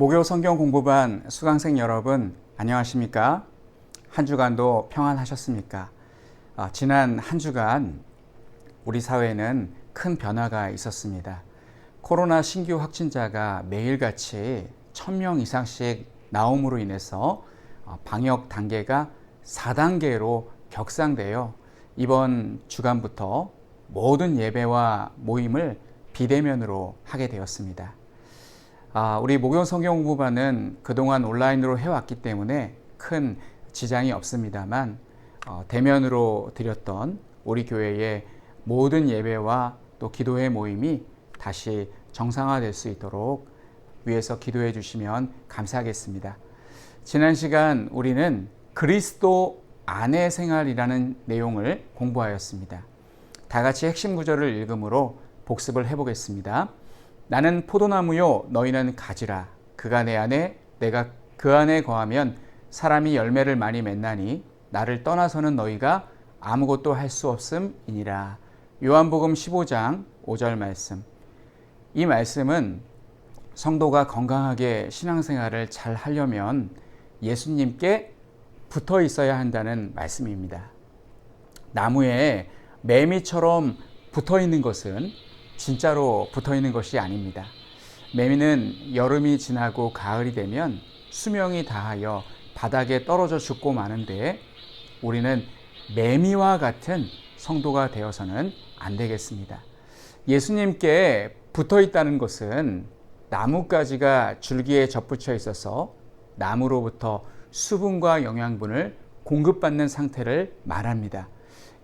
목요 성경 공부반 수강생 여러분, 안녕하십니까? 한 주간도 평안하셨습니까? 지난 한 주간 우리 사회에는 큰 변화가 있었습니다. 코로나 신규 확진자가 매일같이 1000명 이상씩 나옴으로 인해서 방역 단계가 4단계로 격상되어 이번 주간부터 모든 예배와 모임을 비대면으로 하게 되었습니다. 우리 목요 성경 공부반은 그동안 온라인으로 해왔기 때문에 큰 지장이 없습니다만 대면으로 드렸던 우리 교회의 모든 예배와 또 기도회 모임이 다시 정상화될 수 있도록 위에서 기도해 주시면 감사하겠습니다. 지난 시간 우리는 그리스도 안의 생활이라는 내용을 공부하였습니다. 다 같이 핵심 구절을 읽음으로 복습을 해보겠습니다. 나는 포도나무요 너희는 가지라. 그가 내 안에 내가 그 안에 거하면 사람이 열매를 많이 맺나니 나를 떠나서는 너희가 아무것도 할 수 없음이니라. 요한복음 15장 5절 말씀. 이 말씀은 성도가 건강하게 신앙생활을 잘 하려면 예수님께 붙어 있어야 한다는 말씀입니다. 나무에 매미처럼 붙어 있는 것은 진짜로 붙어 있는 것이 아닙니다. 매미는 여름이 지나고 가을이 되면 수명이 다하여 바닥에 떨어져 죽고 마는데 우리는 매미와 같은 성도가 되어서는 안 되겠습니다. 예수님께 붙어 있다는 것은 나뭇가지가 줄기에 접붙여 있어서 나무로부터 수분과 영양분을 공급받는 상태를 말합니다.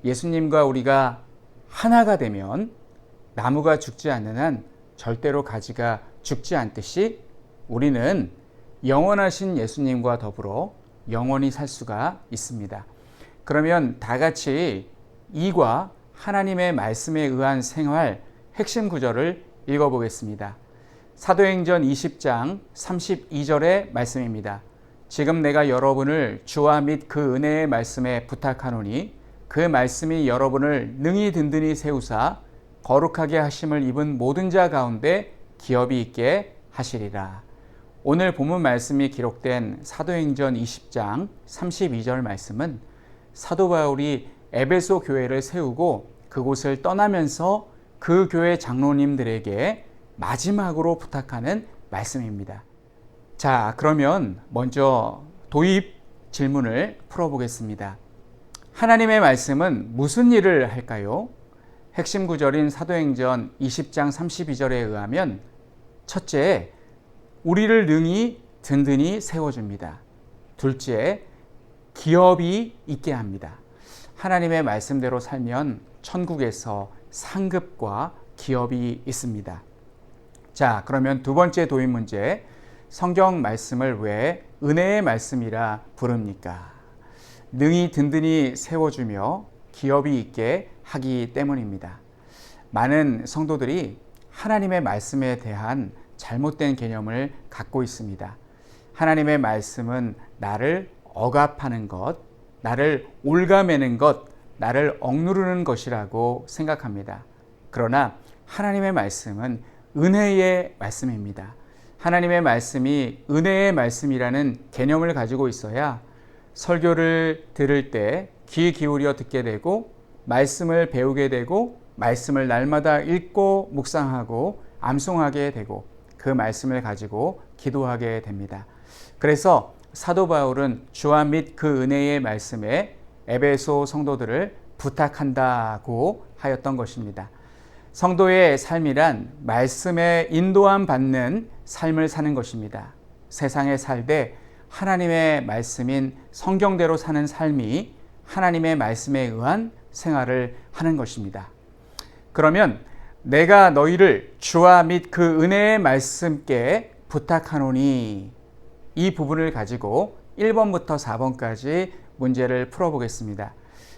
예수님과 우리가 하나가 되면 나무가 죽지 않는 한 절대로 가지가 죽지 않듯이 우리는 영원하신 예수님과 더불어 영원히 살 수가 있습니다. 그러면 다 같이 이과 하나님의 말씀에 의한 생활 핵심 구절을 읽어보겠습니다. 사도행전 20장 32절의 말씀입니다. 지금 내가 여러분을 주와 및 그 은혜의 말씀에 부탁하노니 그 말씀이 여러분을 능히 든든히 세우사 거룩하게 하심을 입은 모든 자 가운데 기업이 있게 하시리라. 오늘 본문 말씀이 기록된 사도행전 20장 32절 말씀은 사도 바울이 에베소 교회를 세우고 그곳을 떠나면서 그 교회 장로님들에게 마지막으로 부탁하는 말씀입니다. 자, 그러면 먼저 도입 질문을 풀어보겠습니다. 하나님의 말씀은 무슨 일을 할까요? 핵심 구절인 사도행전 20장 32절에 의하면 첫째, 우리를 능히 든든히 세워줍니다. 둘째, 기업이 있게 합니다. 하나님의 말씀대로 살면 천국에서 상급과 기업이 있습니다. 자, 그러면 두 번째 도입 문제, 성경 말씀을 왜 은혜의 말씀이라 부릅니까? 능히 든든히 세워주며 기업이 있게 하기 때문입니다. 많은 성도들이 하나님의 말씀에 대한 잘못된 개념을 갖고 있습니다. 하나님의 말씀은 나를 억압하는 것, 나를 옭아매는 것, 나를 억누르는 것이라고 생각합니다. 그러나 하나님의 말씀은 은혜의 말씀입니다. 하나님의 말씀이 은혜의 말씀이라는 개념을 가지고 있어야 설교를 들을 때 귀 기울여 듣게 되고 말씀을 배우게 되고 말씀을 날마다 읽고 묵상하고 암송하게 되고 그 말씀을 가지고 기도하게 됩니다. 그래서 사도 바울은 주와 및 그 은혜의 말씀에 에베소 성도들을 부탁한다고 하였던 것입니다. 성도의 삶이란 말씀에 인도함 받는 삶을 사는 것입니다. 세상에 살되 하나님의 말씀인 성경대로 사는 삶이 하나님의 말씀에 의한 생활을 하는 것입니다. 그러면 내가 너희를 주와 및 그 은혜의 말씀께 부탁하노니 이 부분을 가지고 1번부터 4번까지 문제를 풀어보겠습니다.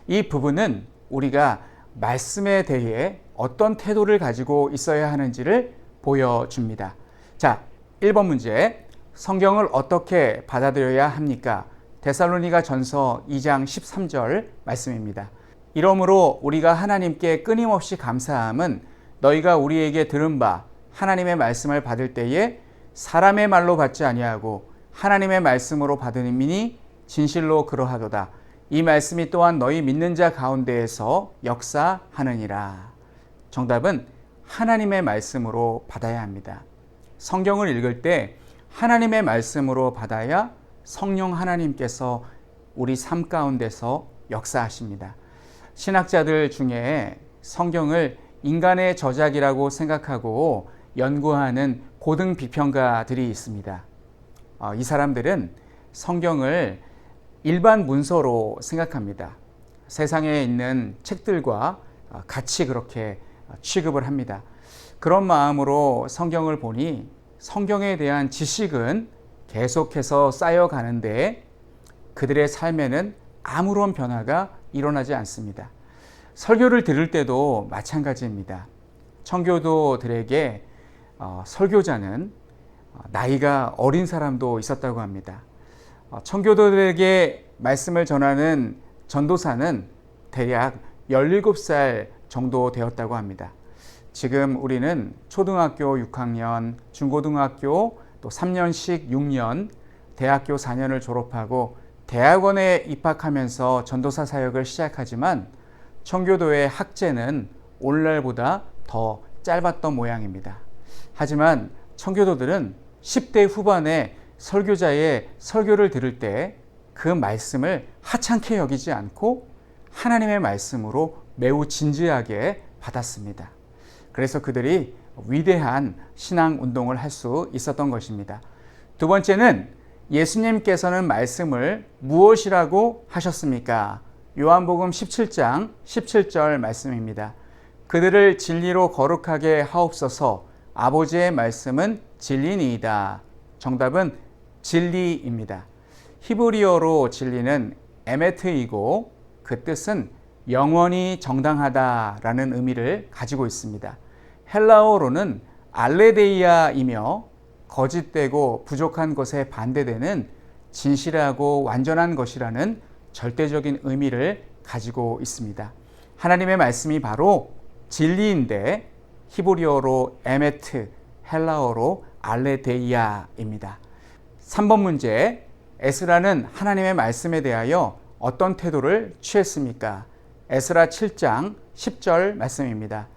이 부분은 우리가 말씀에 대해 어떤 태도를 가지고 있어야 하는지를 보여줍니다. 자, 1번 문제. 성경을 어떻게 받아들여야 합니까? 데살로니가 전서 2장 13절 말씀입니다. 이러므로 우리가 하나님께 끊임없이 감사함은 너희가 우리에게 들은 바 하나님의 말씀을 받을 때에 사람의 말로 받지 아니하고 하나님의 말씀으로 받으니 진실로 그러하도다. 이 말씀이 또한 너희 믿는 자 가운데에서 역사하느니라. 정답은 하나님의 말씀으로 받아야 합니다. 성경을 읽을 때 하나님의 말씀으로 받아야 성령 하나님께서 우리 삶 가운데서 역사하십니다. 신학자들 중에 성경을 인간의 저작이라고 생각하고 연구하는 고등 비평가들이 있습니다. 이 사람들은 성경을 일반 문서로 생각합니다. 세상에 있는 책들과 같이 그렇게 취급을 합니다. 그런 마음으로 성경을 보니 성경에 대한 지식은 계속해서 쌓여가는데 그들의 삶에는 아무런 변화가 일어나지 않습니다. 설교를 들을 때도 마찬가지입니다. 청교도들에게 설교자는 나이가 어린 사람도 있었다고 합니다. 청교도들에게 말씀을 전하는 전도사는 대략 17살 정도 되었다고 합니다. 지금 우리는 초등학교 6학년, 중고등학교 또 3년씩 6년, 대학교 4년을 졸업하고 대학원에 입학하면서 전도사 사역을 시작하지만 청교도의 학제는 오늘날보다 더 짧았던 모양입니다. 하지만 청교도들은 10대 후반에 설교자의 설교를 들을 때 그 말씀을 하찮게 여기지 않고 하나님의 말씀으로 매우 진지하게 받았습니다. 그래서 그들이 위대한 신앙 운동을 할 수 있었던 것입니다. 두 번째는 예수님께서는 말씀을 무엇이라고 하셨습니까? 요한복음 17장 17절 말씀입니다. 그들을 진리로 거룩하게 하옵소서. 아버지의 말씀은 진리니이다. 정답은 진리입니다. 히브리어로 진리는 에메트이고 그 뜻은 영원히 정당하다라는 의미를 가지고 있습니다. 헬라어로는 알레데이아이며 거짓되고 부족한 것에 반대되는 진실하고 완전한 것이라는 절대적인 의미를 가지고 있습니다. 하나님의 말씀이 바로 진리인데 히브리어로 에메트, 헬라어로 알레데이아입니다. 3번 문제, 에스라는 하나님의 말씀에 대하여 어떤 태도를 취했습니까? 에스라 7장 10절 말씀입니다.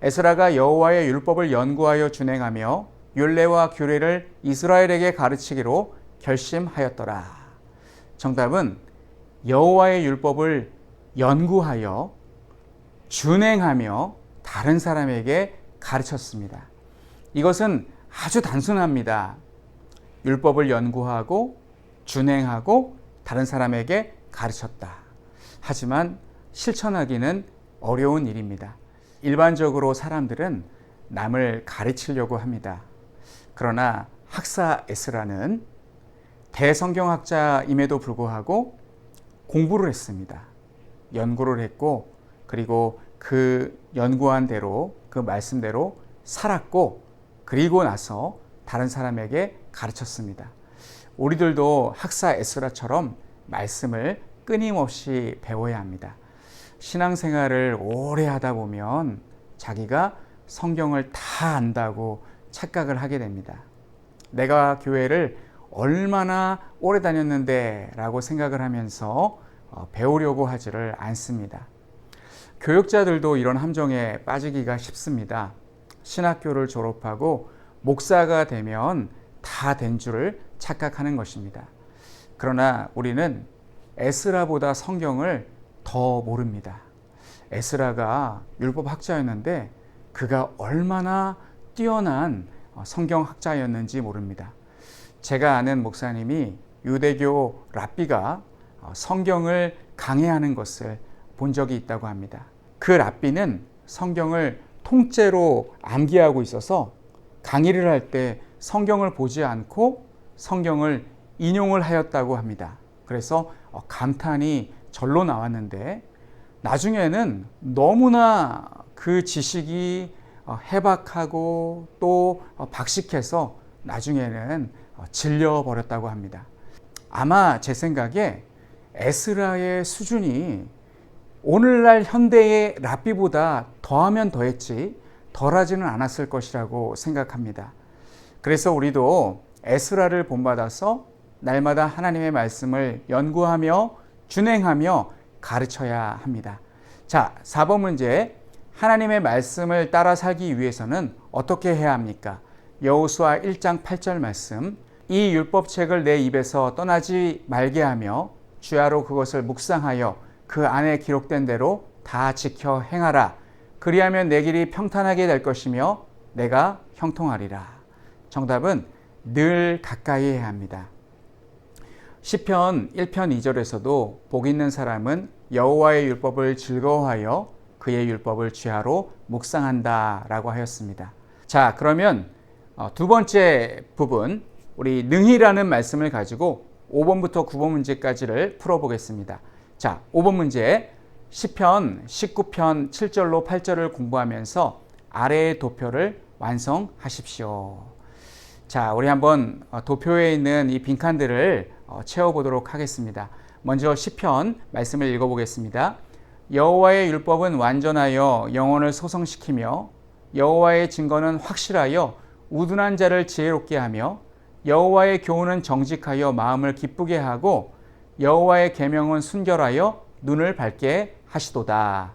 에스라가 여호와의 율법을 연구하여 준행하며 율례와 규례를 이스라엘에게 가르치기로 결심하였더라. 정답은 여호와의 율법을 연구하여 준행하며 다른 사람에게 가르쳤습니다. 이것은 아주 단순합니다. 율법을 연구하고 준행하고 다른 사람에게 가르쳤다. 하지만 실천하기는 어려운 일입니다. 일반적으로 사람들은 남을 가르치려고 합니다. 그러나 학사 에스라는 대성경학자임에도 불구하고 공부를 했습니다. 연구를 했고 그리고 그 연구한 대로 그 말씀대로 살았고 그리고 나서 다른 사람에게 가르쳤습니다. 우리들도 학사 에스라처럼 말씀을 끊임없이 배워야 합니다. 신앙생활을 오래 하다 보면 자기가 성경을 다 안다고 착각을 하게 됩니다. 내가 교회를 얼마나 오래 다녔는데 라고 생각을 하면서 배우려고 하지를 않습니다. 교육자들도 이런 함정에 빠지기가 쉽습니다. 신학교를 졸업하고 목사가 되면 다 된 줄을 착각하는 것입니다. 그러나 우리는 에스라보다 성경을 더 모릅니다. 에스라가 율법학자였는데 그가 얼마나 뛰어난 성경학자였는지 모릅니다. 제가 아는 목사님이 유대교 랍비가 성경을 강해하는 것을 본 적이 있다고 합니다. 그 랍비는 성경을 통째로 암기하고 있어서 강의를 할 때 성경을 보지 않고 성경을 인용을 하였다고 합니다. 그래서 감탄이 절로 나왔는데 나중에는 너무나 그 지식이 해박하고 또 박식해서 나중에는 질려버렸다고 합니다. 아마 제 생각에 에스라의 수준이 오늘날 현대의 랍비보다 더하면 더했지 덜하지는 않았을 것이라고 생각합니다. 그래서 우리도 에스라를 본받아서 날마다 하나님의 말씀을 연구하며 준행하며 가르쳐야 합니다. 자, 4번 문제. 하나님의 말씀을 따라 살기 위해서는 어떻게 해야 합니까? 여호수아 1장 8절 말씀. 이 율법책을 내 입에서 떠나지 말게 하며 주야로 그것을 묵상하여 그 안에 기록된 대로 다 지켜 행하라. 그리하면 내 길이 평탄하게 될 것이며 내가 형통하리라. 정답은 늘 가까이 해야 합니다. 시편 1편 2절에서도 복 있는 사람은 여호와의 율법을 즐거워하여 그의 율법을 주야로 묵상한다 라고 하였습니다. 자, 그러면 두 번째 부분, 우리 능히라는 말씀을 가지고 5번부터 9번 문제까지를 풀어보겠습니다. 자, 5번 문제. 시편 19편 7절로 8절을 공부하면서 아래의 도표를 완성하십시오. 자, 우리 한번 도표에 있는 이 빈칸들을 채워보도록 하겠습니다. 먼저 시편 말씀을 읽어보겠습니다. 여호와의 율법은 완전하여 영혼을 소성시키며 여호와의 증거는 확실하여 우둔한 자를 지혜롭게 하며 여호와의 교훈은 정직하여 마음을 기쁘게 하고 여호와의 계명은 순결하여 눈을 밝게 하시도다.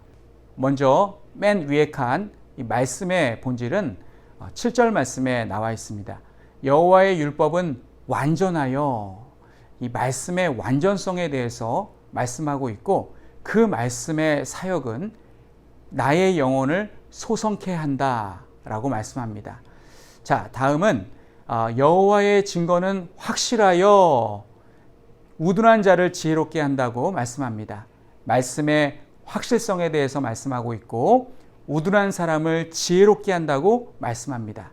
먼저 맨 위에 칸 이 말씀의 본질은 7절 말씀에 나와 있습니다. 여호와의 율법은 완전하여, 이 말씀의 완전성에 대해서 말씀하고 있고 그 말씀의 사역은 나의 영혼을 소성케 한다 라고 말씀합니다. 자, 다음은 여호와의 증거는 확실하여 우둔한 자를 지혜롭게 한다고 말씀합니다. 말씀의 확실성에 대해서 말씀하고 있고 우둔한 사람을 지혜롭게 한다고 말씀합니다.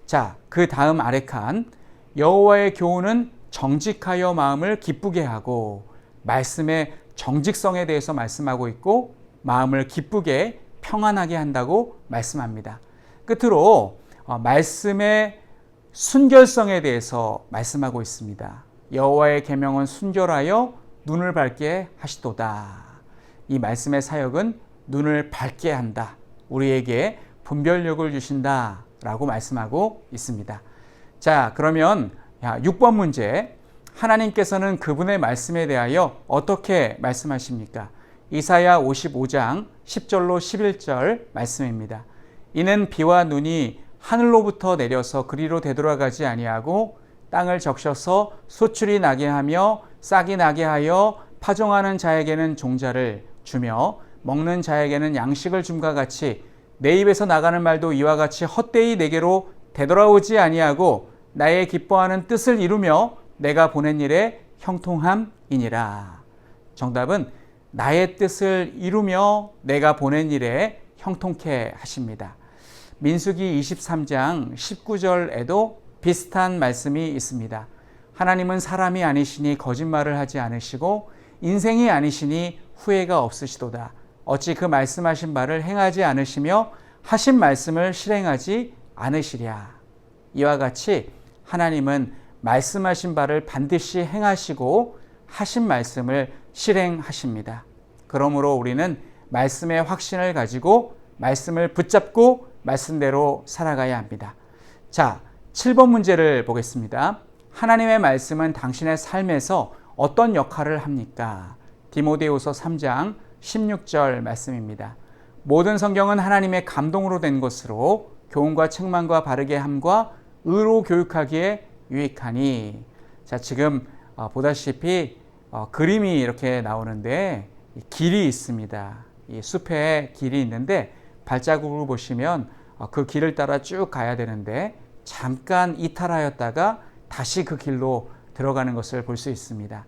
자, 그 다음 아래 칸 여호와의 교훈은 정직하여 마음을 기쁘게 하고 말씀의 정직성에 대해서 말씀하고 있고 마음을 기쁘게 평안하게 한다고 말씀합니다. 끝으로 말씀의 순결성에 대해서 말씀하고 있습니다. 여호와의 계명은 순결하여 눈을 밝게 하시도다. 이 말씀의 사역은 눈을 밝게 한다. 우리에게 분별력을 주신다 라고 말씀하고 있습니다. 자, 그러면 6번 문제. 하나님께서는 그분의 말씀에 대하여 어떻게 말씀하십니까? 이사야 55장 10절로 11절 말씀입니다. 이는 비와 눈이 하늘로부터 내려서 그리로 되돌아가지 아니하고 땅을 적셔서 소출이 나게 하며 싹이 나게 하여 파종하는 자에게는 종자를 주며 먹는 자에게는 양식을 줌과 같이 내 입에서 나가는 말도 이와 같이 헛되이 내게로 되돌아오지 아니하고 나의 기뻐하는 뜻을 이루며 내가 보낸 일에 형통함이니라. 정답은 나의 뜻을 이루며 내가 보낸 일에 형통케 하십니다. 민수기 23장 19절에도 비슷한 말씀이 있습니다. 하나님은 사람이 아니시니 거짓말을 하지 않으시고 인생이 아니시니 후회가 없으시도다. 어찌 그 말씀하신 바를 행하지 않으시며 하신 말씀을 실행하지 않으시랴. 이와 같이 하나님은 말씀하신 바를 반드시 행하시고 하신 말씀을 실행하십니다. 그러므로 우리는 말씀의 확신을 가지고 말씀을 붙잡고 말씀대로 살아가야 합니다. 자, 7번 문제를 보겠습니다. 하나님의 말씀은 당신의 삶에서 어떤 역할을 합니까? 디모데후서 3장 16절 말씀입니다. 모든 성경은 하나님의 감동으로 된 것으로 교훈과 책망과 바르게 함과 의로 교육하기에 유익하니. 자, 지금 보다시피 그림이 이렇게 나오는데 길이 있습니다. 이 숲에 길이 있는데 발자국을 보시면 그 길을 따라 쭉 가야 되는데 잠깐 이탈하였다가 다시 그 길로 들어가는 것을 볼 수 있습니다.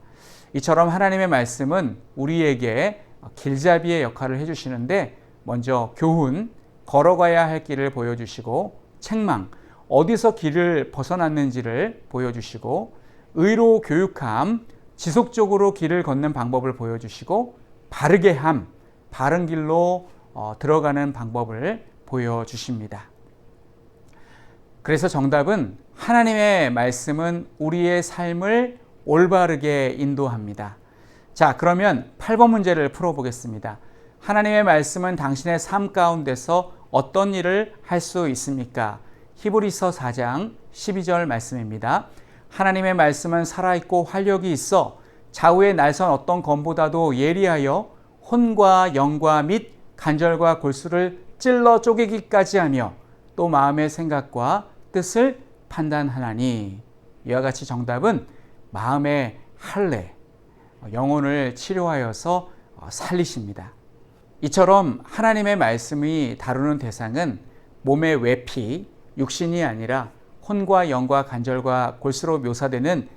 이처럼 하나님의 말씀은 우리에게 길잡이의 역할을 해주시는데 먼저 교훈, 걸어가야 할 길을 보여주시고 책망, 어디서 길을 벗어났는지를 보여주시고 의로 교육함, 지속적으로 길을 걷는 방법을 보여주시고 바르게 함, 바른 길로 들어가는 방법을 보여주십니다. 그래서 정답은 하나님의 말씀은 우리의 삶을 올바르게 인도합니다. 자, 그러면 8번 문제를 풀어보겠습니다. 하나님의 말씀은 당신의 삶 가운데서 어떤 일을 할 수 있습니까? 히브리서 4장 12절 말씀입니다. 하나님의 말씀은 살아있고 활력이 있어 좌우에 날선 어떤 검보다도 예리하여 혼과 영과 및 관절과 골수를 찔러 쪼개기까지 하며 또 마음의 생각과 뜻을 판단하나니. 이와 같이 정답은 마음의 할례, 영혼을 치료하여서 살리십니다. 이처럼 하나님의 말씀이 다루는 대상은 몸의 외피, 육신이 아니라 혼과 영과 관절과 골수로 묘사되는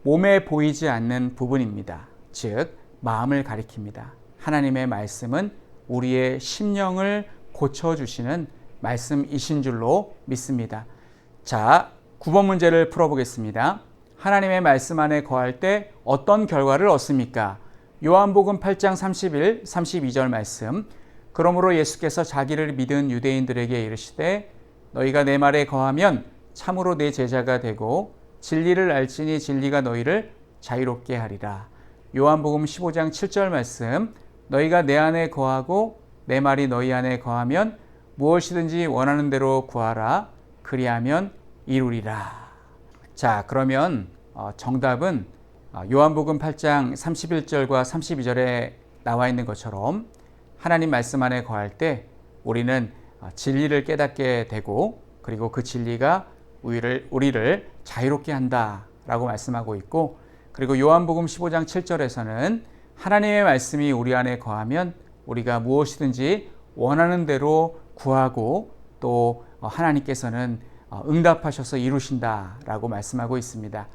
몸에 보이지 않는 부분입니다. 즉 마음을 가리킵니다. 하나님의 말씀은 우리의 심령을 고쳐주시는 말씀이신 줄로 믿습니다. 자, 9번 문제를 풀어보겠습니다. 하나님의 말씀 안에 거할 때 어떤 결과를 얻습니까? 요한복음 8장 31, 32절 말씀. 그러므로 예수께서 자기를 믿은 유대인들에게 이르시되 너희가 내 말에 거하면 참으로 내 제자가 되고 진리를 알지니 진리가 너희를 자유롭게 하리라. 요한복음 15장 7절 말씀. 너희가 내 안에 거하고 내 말이 너희 안에 거하면 무엇이든지 원하는 대로 구하라. 그리하면 이루리라. 자, 그러면 정답은 요한복음 8장 31절과 32절에 나와 있는 것처럼 하나님 말씀 안에 거할 때 우리는 진리를 깨닫게 되고 그리고 그 진리가 우리를 자유롭게 한다라고 말씀하고 있고, 그리고 요한복음 15장 7절에서는 하나님의 말씀이 우리 안에 거하면 우리가 무엇이든지 원하는 대로 구하고 또 하나님께서는 응답하셔서 이루신다라고 말씀하고 있습니다.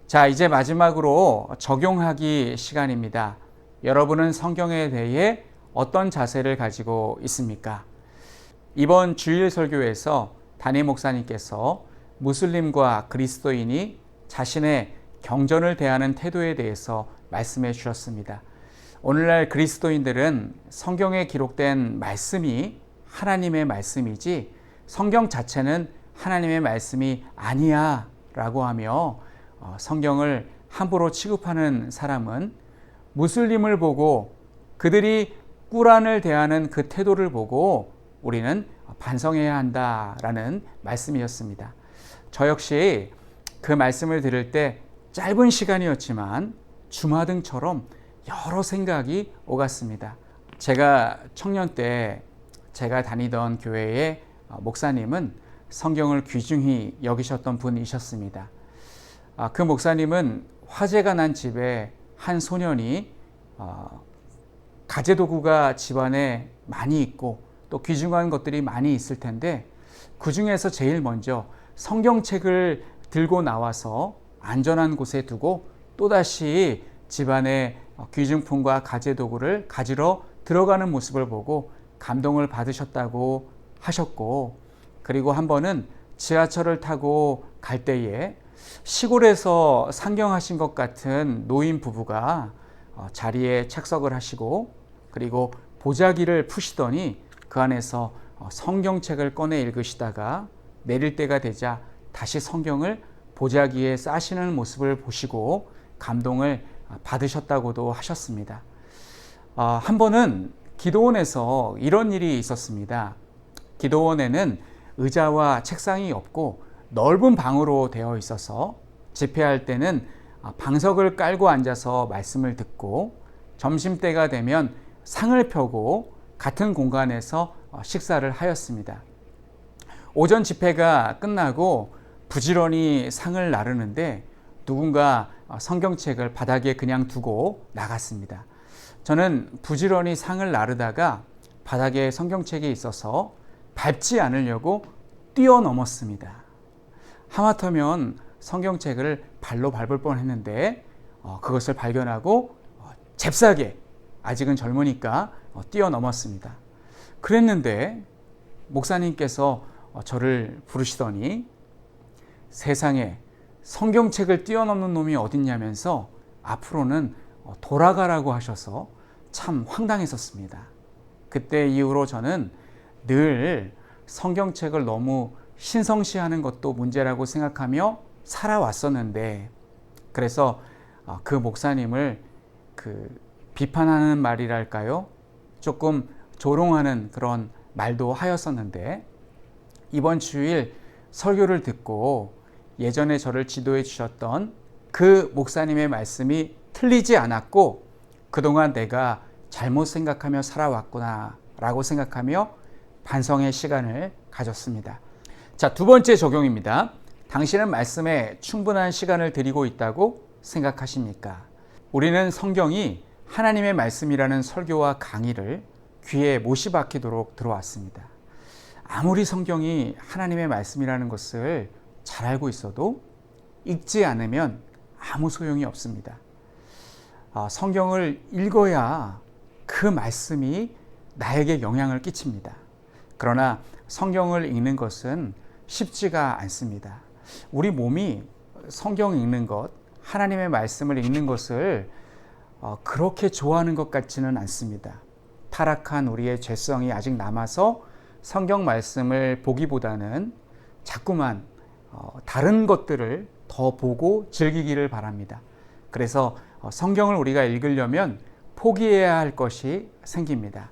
자, 이제 마지막으로 적용하기 시간입니다. 여러분은 성경에 대해 어떤 자세를 가지고 있습니까? 이번 주일 설교에서 담임 목사님께서 무슬림과 그리스도인이 자신의 경전을 대하는 태도에 대해서 말씀해 주셨습니다. 오늘날 그리스도인들은 성경에 기록된 말씀이 하나님의 말씀이지 성경 자체는 하나님의 말씀이 아니야 라고 하며 성경을 함부로 취급하는 사람은 무슬림을 보고 그들이 꾸란을 대하는 그 태도를 보고 우리는 반성해야 한다라는 말씀이었습니다. 저 역시 그 말씀을 들을 때 짧은 시간이었지만 주마등처럼 여러 생각이 오갔습니다. 제가 청년 때 제가 다니던 교회의 목사님은 성경을 귀중히 여기셨던 분이셨습니다. 그 목사님은 화재가 난 집에 한 소년이 가재도구가 집안에 많이 있고 또 귀중한 것들이 많이 있을 텐데 그 중에서 제일 먼저 성경책을 들고 나와서 안전한 곳에 두고 또다시 집안의 귀중품과 가재도구를 가지러 들어가는 모습을 보고 감동을 받으셨다고 하셨고, 그리고 한 번은 지하철을 타고 갈 때에 시골에서 상경하신 것 같은 노인 부부가 자리에 착석을 하시고 그리고 보자기를 푸시더니 그 안에서 성경책을 꺼내 읽으시다가 내릴 때가 되자 다시 성경을 보자기에 싸시는 모습을 보시고 감동을 받으셨다고도 하셨습니다. 한 번은 기도원에서 이런 일이 있었습니다. 기도원에는 의자와 책상이 없고 넓은 방으로 되어 있어서 집회할 때는 방석을 깔고 앉아서 말씀을 듣고 점심때가 되면 상을 펴고 같은 공간에서 식사를 하였습니다. 오전 집회가 끝나고 부지런히 상을 나르는데 누군가 성경책을 바닥에 그냥 두고 나갔습니다. 저는 부지런히 상을 나르다가 바닥에 성경책이 있어서 밟지 않으려고 뛰어넘었습니다. 하마터면 성경책을 발로 밟을 뻔했는데 그것을 발견하고 잽싸게, 아직은 젊으니까 뛰어넘었습니다. 그랬는데 목사님께서 저를 부르시더니 세상에 성경책을 뛰어넘는 놈이 어딨냐면서 앞으로는 돌아가라고 하셔서 참 황당했었습니다. 그때 이후로 저는 늘 성경책을 너무 신성시하는 것도 문제라고 생각하며 살아왔었는데, 그래서 그 목사님을 비판하는 말이랄까요? 조금 조롱하는 그런 말도 하였었는데, 이번 주일 설교를 듣고 예전에 저를 지도해 주셨던 그 목사님의 말씀이 틀리지 않았고 그동안 내가 잘못 생각하며 살아왔구나 라고 생각하며 반성의 시간을 가졌습니다. 자, 두 번째 적용입니다. 당신은 말씀에 충분한 시간을 드리고 있다고 생각하십니까? 우리는 성경이 하나님의 말씀이라는 설교와 강의를 귀에 못이 박히도록 들어왔습니다. 아무리 성경이 하나님의 말씀이라는 것을 잘 알고 있어도 읽지 않으면 아무 소용이 없습니다. 성경을 읽어야 그 말씀이 나에게 영향을 끼칩니다. 그러나 성경을 읽는 것은 쉽지가 않습니다. 우리 몸이 성경 읽는 것, 하나님의 말씀을 읽는 것을 그렇게 좋아하는 것 같지는 않습니다. 타락한 우리의 죄성이 아직 남아서 성경 말씀을 보기보다는 자꾸만 다른 것들을 더 보고 즐기기를 바랍니다. 그래서 성경을 우리가 읽으려면 포기해야 할 것이 생깁니다.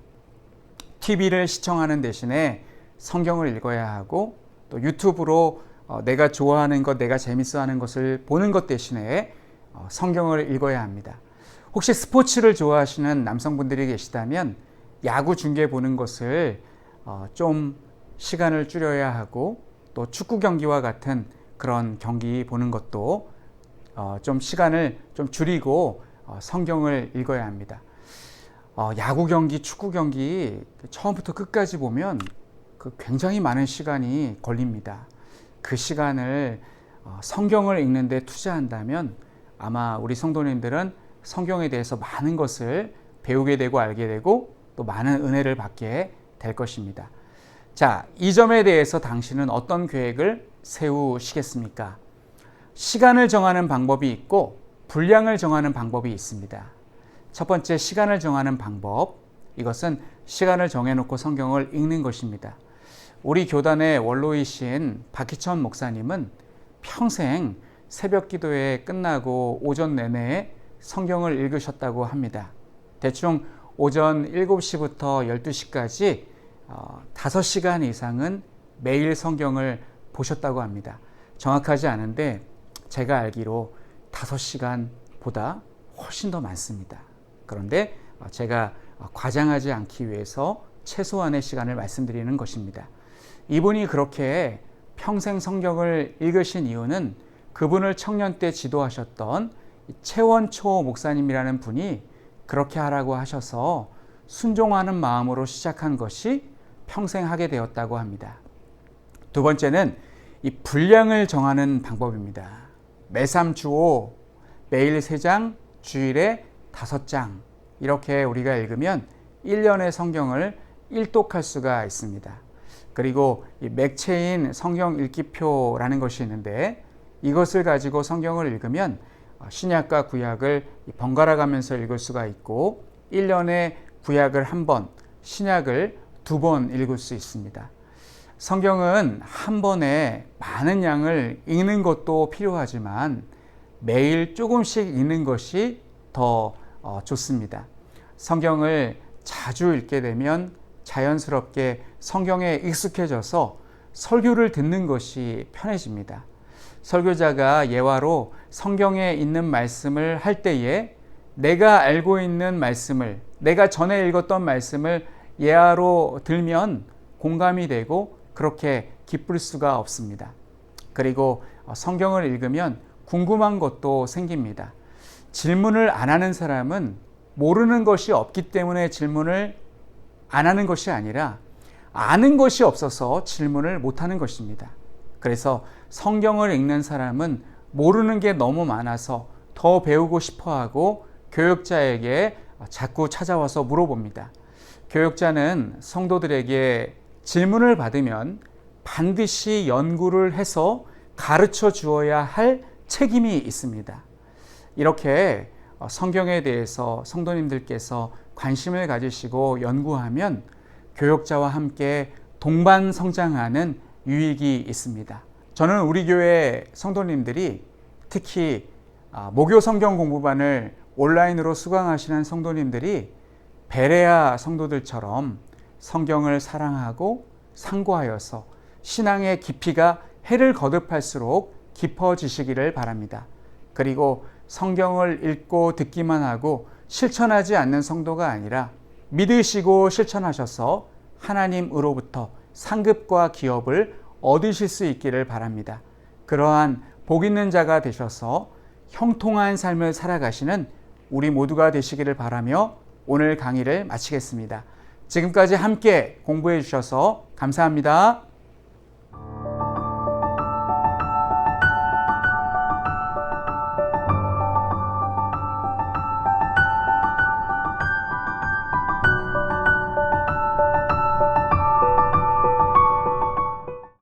TV를 시청하는 대신에 성경을 읽어야 하고 또 유튜브로 내가 좋아하는 것, 내가 재밌어하는 것을 보는 것 대신에 성경을 읽어야 합니다. 혹시 스포츠를 좋아하시는 남성분들이 계시다면 야구 중계 보는 것을 좀 시간을 줄여야 하고 또 축구 경기와 같은 그런 경기 보는 것도 좀 시간을 좀 줄이고 성경을 읽어야 합니다. 야구 경기, 축구 경기 처음부터 끝까지 보면 굉장히 많은 시간이 걸립니다. 그 시간을 성경을 읽는 데 투자한다면 아마 우리 성도님들은 성경에 대해서 많은 것을 배우게 되고 알게 되고 또 많은 은혜를 받게 될 것입니다. 자, 이 점에 대해서 당신은 어떤 계획을 세우시겠습니까? 시간을 정하는 방법이 있고 분량을 정하는 방법이 있습니다. 첫 번째, 시간을 정하는 방법. 이것은 시간을 정해놓고 성경을 읽는 것입니다. 우리 교단의 원로이신 박희천 목사님은 평생 새벽 기도회 끝나고 오전 내내 성경을 읽으셨다고 합니다. 대충 오전 7시부터 12시까지 5시간 이상은 매일 성경을 보셨다고 합니다. 정확하지 않은데 제가 알기로 5시간보다 훨씬 더 많습니다. 그런데 제가 과장하지 않기 위해서 최소한의 시간을 말씀드리는 것입니다. 이분이 그렇게 평생 성경을 읽으신 이유는 그분을 청년 때 지도하셨던 최원초 목사님이라는 분이 그렇게 하라고 하셔서 순종하는 마음으로 시작한 것이 평생 하게 되었다고 합니다. 두 번째는 이 분량을 정하는 방법입니다. 매삼 주오, 매일 3장, 주일에 5장 이렇게 우리가 읽으면 1년의 성경을 일독할 수가 있습니다. 그리고 이 맥체인 성경 읽기표라는 것이 있는데 이것을 가지고 성경을 읽으면 신약과 구약을 번갈아 가면서 읽을 수가 있고 1년에 구약을 1번, 신약을 2번 읽을 수 있습니다. 성경은 한 번에 많은 양을 읽는 것도 필요하지만 매일 조금씩 읽는 것이 더 좋습니다. 성경을 자주 읽게 되면 자연스럽게 성경에 익숙해져서 설교를 듣는 것이 편해집니다. 설교자가 예화로 성경에 있는 말씀을 할 때에 내가 알고 있는 말씀을, 내가 전에 읽었던 말씀을 예화로 들면 공감이 되고 그렇게 기쁠 수가 없습니다. 그리고 성경을 읽으면 궁금한 것도 생깁니다. 질문을 안 하는 사람은 모르는 것이 없기 때문에 질문을 안 하는 것이 아니라 아는 것이 없어서 질문을 못 하는 것입니다. 그래서 성경을 읽는 사람은 모르는 게 너무 많아서 더 배우고 싶어 하고 교역자에게 자꾸 찾아와서 물어봅니다. 교역자는 성도들에게 질문을 받으면 반드시 연구를 해서 가르쳐 주어야 할 책임이 있습니다. 이렇게 성경에 대해서 성도님들께서 관심을 가지시고 연구하면 교역자와 함께 동반 성장하는 유익이 있습니다. 저는 우리 교회 성도님들이 특히 모교 성경 공부반을 온라인으로 수강하시는 성도님들이 베레아 성도들처럼 성경을 사랑하고 상고하여서 신앙의 깊이가 해를 거듭할수록 깊어지시기를 바랍니다. 그리고 성경을 읽고 듣기만 하고 실천하지 않는 성도가 아니라 믿으시고 실천하셔서 하나님으로부터 상급과 기업을 얻으실 수 있기를 바랍니다. 그러한 복 있는 자가 되셔서 형통한 삶을 살아가시는 우리 모두가 되시기를 바라며 오늘 강의를 마치겠습니다. 지금까지 함께 공부해 주셔서 감사합니다.